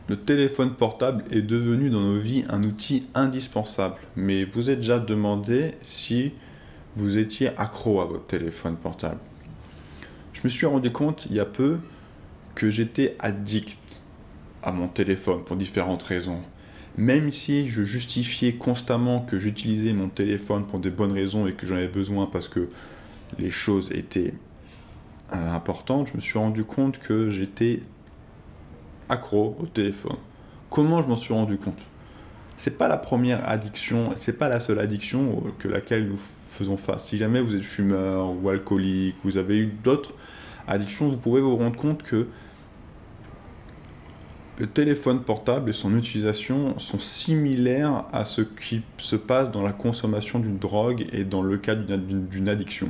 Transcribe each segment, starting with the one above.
Le téléphone portable est devenu dans nos vies un outil indispensable. Mais vous êtes déjà demandé si vous étiez accro à votre téléphone portable. Je me suis rendu compte il y a peu que j'étais addict à mon téléphone pour différentes raisons. Même si je justifiais constamment que j'utilisais mon téléphone pour des bonnes raisons et que j'en avais besoin parce que les choses étaient importantes, je me suis rendu compte que j'étais accro au téléphone. Comment je m'en suis rendu compte? C'est pas la première addiction, c'est pas la seule addiction que laquelle nous faisons face. Si jamais vous êtes fumeur ou alcoolique, vous avez eu d'autres addictions, vous pouvez vous rendre compte que le téléphone portable et son utilisation sont similaires à ce qui se passe dans la consommation d'une drogue et dans le cas d'une addiction.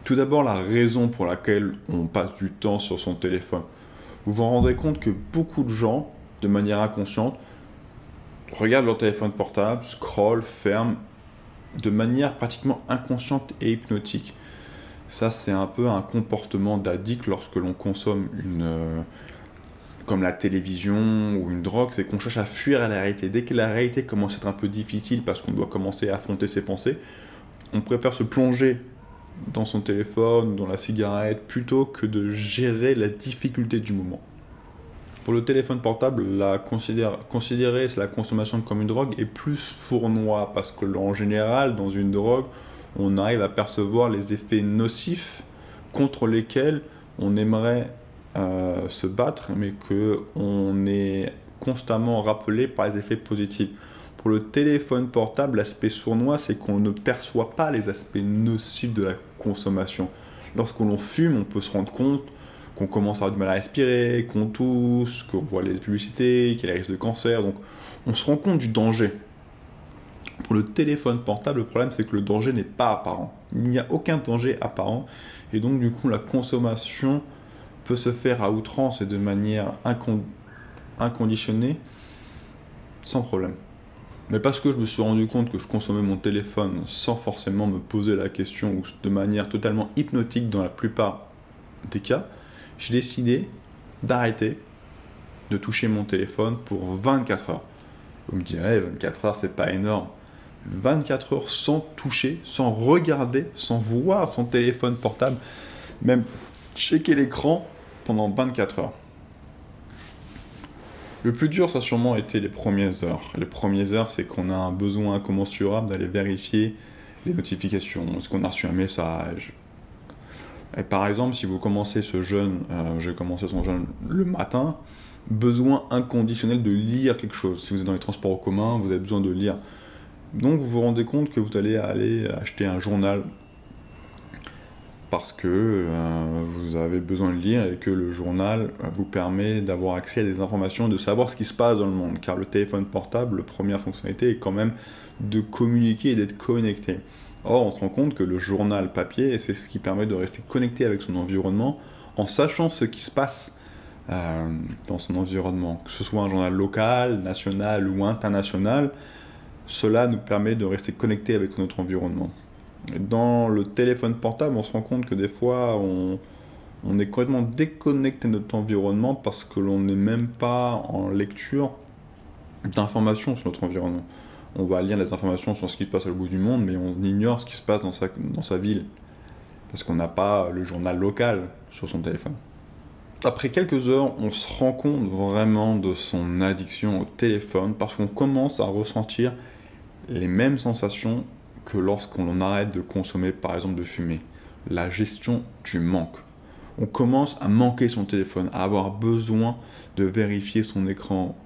Tout d'abord, la raison pour laquelle on passe du temps sur son téléphone. Vous vous rendrez compte que beaucoup de gens, de manière inconsciente, regardent leur téléphone portable, scrollent, ferment, de manière pratiquement inconsciente et hypnotique. Ça, c'est un peu un comportement d'addict lorsque l'on consomme comme la télévision ou une drogue, c'est qu'on cherche à fuir à la réalité. Dès que la réalité commence à être un peu difficile parce qu'on doit commencer à affronter ses pensées, on préfère se plonger dans son téléphone, dans la cigarette, plutôt que de gérer la difficulté du moment. Pour le téléphone portable, considérer la consommation comme une drogue est plus fournois, parce que en général, dans une drogue, on arrive à percevoir les effets nocifs contre lesquels on aimerait se battre, mais qu'on est constamment rappelé par les effets positifs. Pour le téléphone portable, l'aspect sournois, c'est qu'on ne perçoit pas les aspects nocifs de la consommation. Lorsque l'on fume, on peut se rendre compte qu'on commence à avoir du mal à respirer, qu'on tousse, qu'on voit les publicités, qu'il y a les risques de cancer. Donc, on se rend compte du danger. Pour le téléphone portable, le problème, c'est que le danger n'est pas apparent. Il n'y a aucun danger apparent. Et donc, du coup, la consommation peut se faire à outrance et de manière inconditionnée, sans problème. Mais parce que je me suis rendu compte que je consommais mon téléphone sans forcément me poser la question ou de manière totalement hypnotique dans la plupart des cas, j'ai décidé d'arrêter de toucher mon téléphone pour 24 heures. Vous me direz, 24 heures, c'est pas énorme. 24 heures sans toucher, sans regarder, sans voir son téléphone portable, même checker l'écran pendant 24 heures. Le plus dur, ça a sûrement été les premières heures. Les premières heures, c'est qu'on a un besoin incommensurable d'aller vérifier les notifications. Est-ce qu'on a reçu un message? Et par exemple, si vous commencez ce jeûne, j'ai commencé son jeûne le matin, besoin inconditionnel de lire quelque chose. Si vous êtes dans les transports en commun, vous avez besoin de lire. Donc vous vous rendez compte que vous allez aller acheter un journal parce que vous avez besoin de lire et que le journal vous permet d'avoir accès à des informations, de savoir ce qui se passe dans le monde. Car le téléphone portable, la première fonctionnalité est quand même de communiquer et d'être connecté. Or, on se rend compte que le journal papier, c'est ce qui permet de rester connecté avec son environnement en sachant ce qui se passe dans son environnement. Que ce soit un journal local, national ou international, cela nous permet de rester connecté avec notre environnement. Dans le téléphone portable, on se rend compte que des fois, on est complètement déconnecté de notre environnement parce que l'on n'est même pas en lecture d'informations sur notre environnement. On va lire des informations sur ce qui se passe à l'autre bout du monde, mais on ignore ce qui se passe dans sa ville. Parce qu'on n'a pas le journal local sur son téléphone. Après quelques heures, on se rend compte vraiment de son addiction au téléphone parce qu'on commence à ressentir les mêmes sensations que lorsqu'on arrête de consommer, par exemple de fumer. La gestion du manque. On commence à manquer son téléphone, à avoir besoin de vérifier son écran.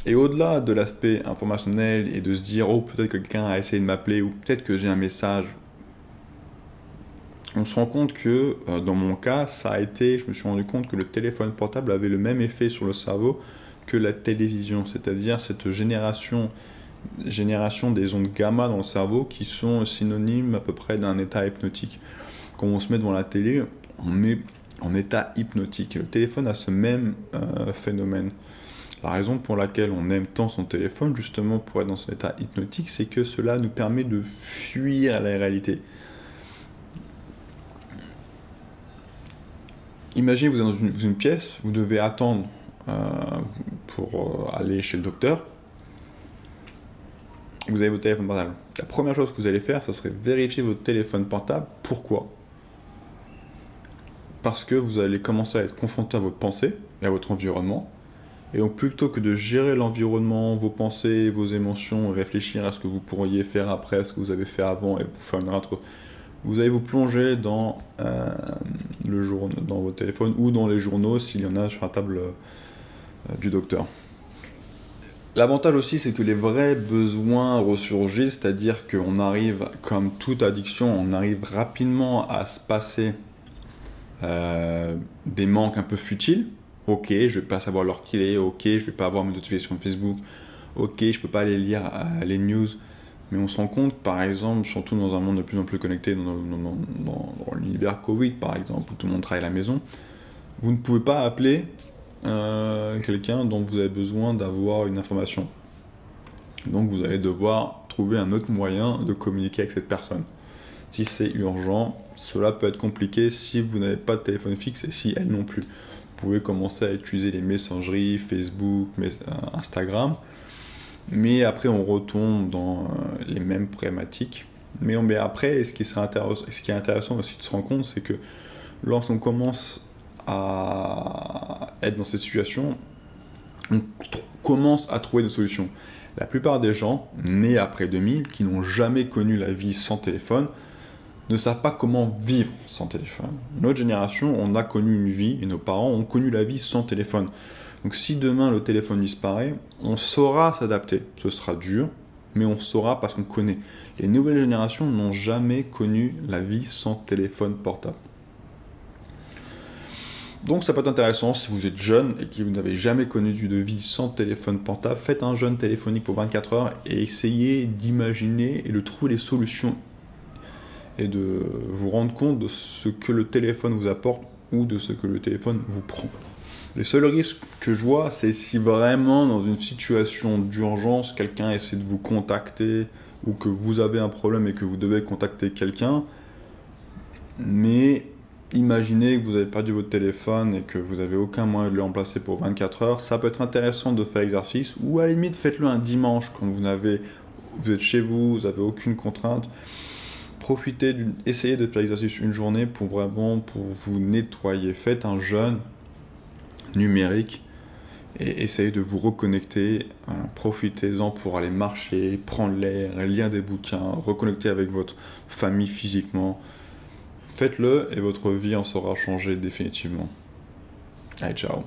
Et au-delà de l'aspect informationnel et de se dire « Oh, peut-être que quelqu'un a essayé de m'appeler ou peut-être que j'ai un message », on se rend compte que, dans mon cas, je me suis rendu compte que le téléphone portable avait le même effet sur le cerveau que la télévision, c'est-à-dire cette génération des ondes gamma dans le cerveau qui sont synonymes à peu près d'un état hypnotique. Quand on se met devant la télé, on met en état hypnotique. Et le téléphone a ce même phénomène. La raison pour laquelle on aime tant son téléphone, justement pour être dans cet état hypnotique, c'est que cela nous permet de fuir la réalité. Imaginez, vous êtes dans une pièce, vous devez attendre pour aller chez le docteur. Vous avez votre téléphone portable. La première chose que vous allez faire, ce serait vérifier votre téléphone portable. Pourquoi ? Parce que vous allez commencer à être confronté à votre pensée et à votre environnement. Et donc plutôt que de gérer l'environnement, vos pensées, vos émotions, réfléchir à ce que vous pourriez faire après, à ce que vous avez fait avant, et vous faire une rétro, vous allez vous plonger dans dans votre téléphone ou dans les journaux s'il y en a sur la table du docteur. L'avantage aussi, c'est que les vrais besoins ressurgissent, c'est-à-dire qu'on arrive, comme toute addiction, on arrive rapidement à se passer des manques un peu futiles. Ok, je vais pas savoir l'heure qu'il est, ok, je vais pas avoir mes notifications Facebook, ok, je peux pas aller lire les news, mais on se rend compte, par exemple, surtout dans un monde de plus en plus connecté, dans l'univers Covid par exemple, où tout le monde travaille à la maison, vous ne pouvez pas appeler quelqu'un dont vous avez besoin d'avoir une information. Donc vous allez devoir trouver un autre moyen de communiquer avec cette personne. Si c'est urgent, cela peut être compliqué si vous n'avez pas de téléphone fixe et si elle non plus. Vous pouvez commencer à utiliser les messageries, Facebook, Instagram, mais après on retombe dans les mêmes problématiques. Mais après, ce qui est intéressant aussi de se rendre compte, c'est que lorsqu'on commence à être dans cette situation, on commence à trouver des solutions. La plupart des gens nés après 2000, qui n'ont jamais connu la vie sans téléphone, ne savent pas comment vivre sans téléphone. Notre génération, on a connu une vie, et nos parents ont connu la vie sans téléphone. Donc si demain le téléphone disparaît, on saura s'adapter. Ce sera dur, mais on saura parce qu'on connaît. Les nouvelles générations n'ont jamais connu la vie sans téléphone portable. Donc ça peut être intéressant si vous êtes jeune et que vous n'avez jamais connu de vie sans téléphone portable. Faites un jeûne téléphonique pour 24 heures et essayez d'imaginer et de trouver des solutions et de vous rendre compte de ce que le téléphone vous apporte ou de ce que le téléphone vous prend. Les seuls risques que je vois, c'est si vraiment dans une situation d'urgence, quelqu'un essaie de vous contacter ou que vous avez un problème et que vous devez contacter quelqu'un, mais imaginez que vous avez perdu votre téléphone et que vous n'avez aucun moyen de le remplacer pour 24 heures, ça peut être intéressant de faire l'exercice, ou à la limite faites-le un dimanche quand vous êtes chez vous n'avez aucune contrainte. Essayez de faire l'exercice une journée pour vous nettoyer. Faites un jeûne numérique et essayez de vous reconnecter. Profitez-en pour aller marcher, prendre l'air, lire des bouquins, reconnecter avec votre famille physiquement. Faites-le et votre vie en sera changée définitivement. Allez, ciao.